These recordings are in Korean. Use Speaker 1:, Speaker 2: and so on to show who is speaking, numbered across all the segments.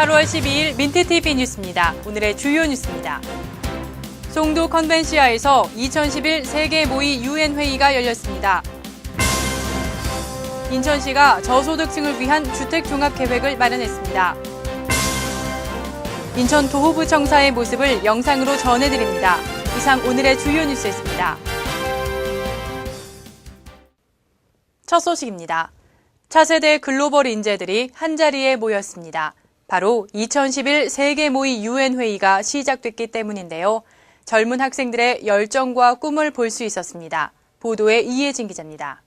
Speaker 1: 8월 12일 민트TV 뉴스입니다. 오늘의 주요 뉴스입니다. 송도 컨벤시아에서 2011 세계 모의 UN 회의가 열렸습니다. 인천시가 저소득층을 위한 주택 종합 계획을 마련했습니다. 인천 도호부청사의 모습을 영상으로 전해드립니다. 이상 오늘의 주요 뉴스였습니다. 첫 소식입니다. 차세대 글로벌 인재들이 한자리에 모였습니다. 바로 2011 세계 모의 UN 회의가 시작됐기 때문인데요. 젊은 학생들의 열정과 꿈을 볼 수 있었습니다. 보도에 이혜진 기자입니다.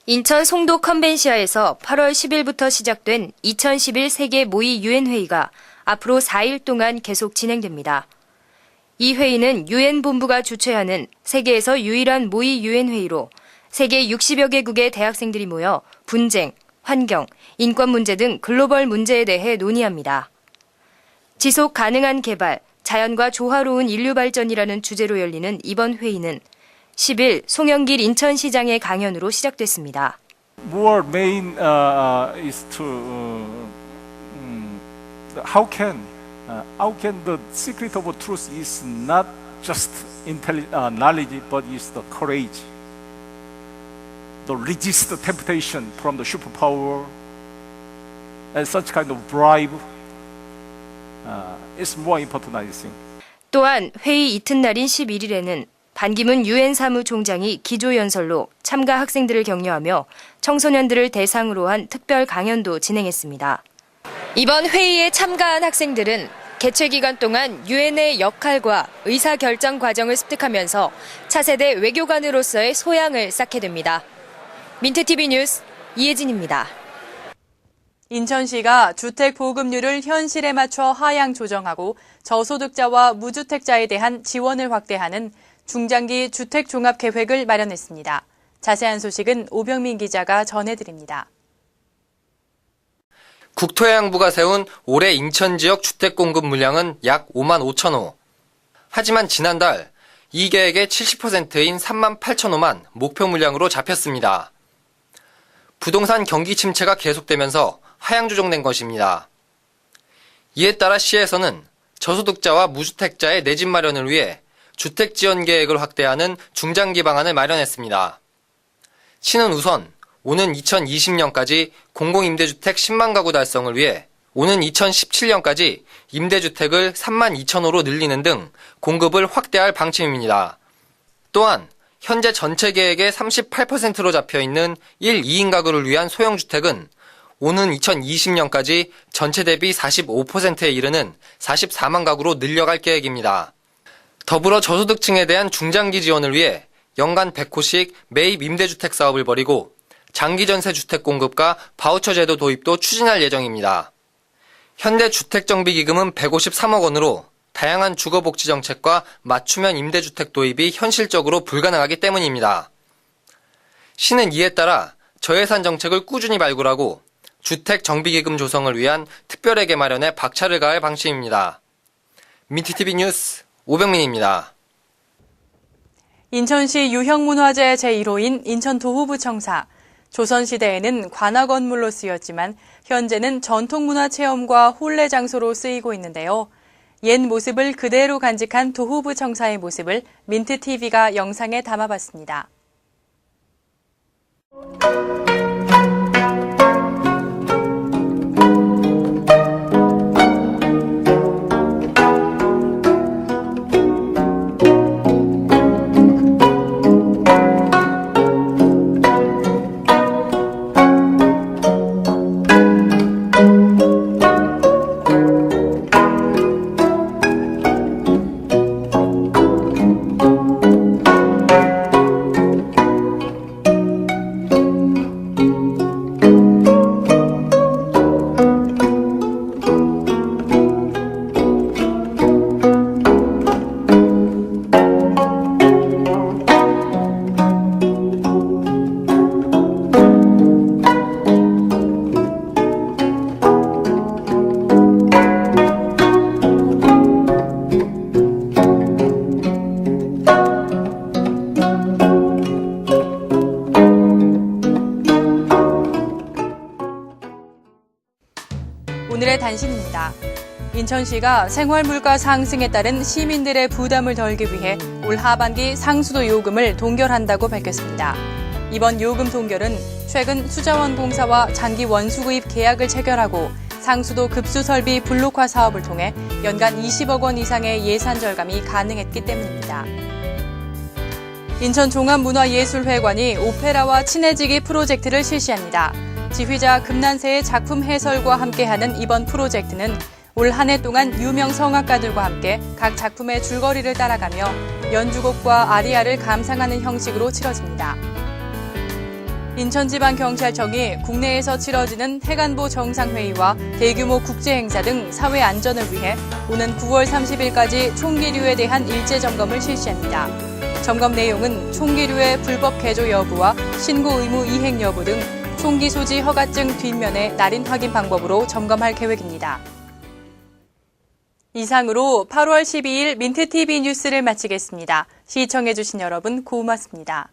Speaker 2: 인천 송도 컨벤시아에서 8월 10일부터 시작된 2011 세계 모의 UN 회의가 앞으로 4일 동안 계속 진행됩니다. 이 회의는 UN 본부가 주최하는 세계에서 유일한 모의 UN 회의로 세계 60여 개국의 대학생들이 모여 분쟁, 환경, 인권 문제 등 글로벌 문제에 대해 논의합니다. 지속 가능한 개발, 자연과 조화로운 인류 발전이라는 주제로 열리는 이번 회의는 10일 송영길 인천시장의 강연으로 시작됐습니다.
Speaker 3: More main is to how can the secret of truth is not just knowledge, but is the courage, the resist the temptation from the superpower, and such kind of bribe is more important, I think.
Speaker 2: 또한 회의 이튿날인 11일에는 반기문 유엔 사무총장이 기조연설로 참가 학생들을 격려하며 청소년들을 대상으로 한 특별 강연도 진행했습니다. 이번 회의에 참가한 학생들은 개최 기간 동안 유엔의 역할과 의사결정 과정을 습득하면서 차세대 외교관으로서의 소양을 쌓게 됩니다. 민트TV 뉴스 이혜진입니다.
Speaker 1: 인천시가 주택 보급률을 현실에 맞춰 하향 조정하고 저소득자와 무주택자에 대한 지원을 확대하는 중장기 주택 종합 계획을 마련했습니다. 자세한 소식은 오병민 기자가 전해드립니다.
Speaker 4: 국토해양부가 세운 올해 인천 지역 주택 공급 물량은 약 5만 5천 호. 하지만 지난달 이 계획의 70%인 3만 8천 호만 목표 물량으로 잡혔습니다. 부동산 경기 침체가 계속되면서 하향 조정된 것입니다. 이에 따라 시에서는 저소득자와 무주택자의 내 집 마련을 위해 주택 지원 계획을 확대하는 중장기 방안을 마련했습니다. 시는 우선 오는 2020년까지 공공임대주택 10만 가구 달성을 위해 오는 2017년까지 임대주택을 3만 2천 호로 늘리는 등 공급을 확대할 방침입니다. 또한 현재 전체 계획의 38%로 잡혀있는 1, 2인 가구를 위한 소형주택은 오는 2020년까지 전체 대비 45%에 이르는 44만 가구로 늘려갈 계획입니다. 더불어 저소득층에 대한 중장기 지원을 위해 연간 100호씩 매입 임대주택 사업을 벌이고 장기 전세 주택 공급과 바우처 제도 도입도 추진할 예정입니다. 현대 주택정비기금은 153억 원으로 다양한 주거복지 정책과 맞춤형 임대주택 도입이 현실적으로 불가능하기 때문입니다. 시는 이에 따라 저예산 정책을 꾸준히 발굴하고 주택정비기금 조성을 위한 특별회계 마련에 박차를 가할 방침입니다. 민트TV 뉴스 오병민입니다.
Speaker 1: 인천시 유형문화재 제1호인 인천 도호부청사. 조선시대에는 관아 건물로 쓰였지만 현재는 전통문화체험과 혼례 장소로 쓰이고 있는데요. 옛 모습을 그대로 간직한 도호부청사의 모습을 민트TV가 영상에 담아봤습니다. 관심입니다. 인천시가 생활물가 상승에 따른 시민들의 부담을 덜기 위해 올 하반기 상수도 요금을 동결한다고 밝혔습니다. 이번 요금 동결은 최근 수자원 공사와 장기 원수구입 계약을 체결하고 상수도 급수 설비 블록화 사업을 통해 연간 20억 원 이상의 예산 절감이 가능했기 때문입니다. 인천종합문화예술회관이 오페라와 친해지기 프로젝트를 실시합니다. 지휘자 금난세의 작품 해설과 함께하는 이번 프로젝트는 올 한 해 동안 유명 성악가들과 함께 각 작품의 줄거리를 따라가며 연주곡과 아리아를 감상하는 형식으로 치러집니다. 인천지방경찰청이 국내에서 치러지는 해관보 정상회의와 대규모 국제행사 등 사회 안전을 위해 오는 9월 30일까지 총기류에 대한 일제점검을 실시합니다. 점검 내용은 총기류의 불법 개조 여부와 신고 의무 이행 여부 등 총기 소지 허가증 뒷면의 날인 확인 방법으로 점검할 계획입니다. 이상으로 8월 12일 민트TV 뉴스를 마치겠습니다. 시청해주신 여러분 고맙습니다.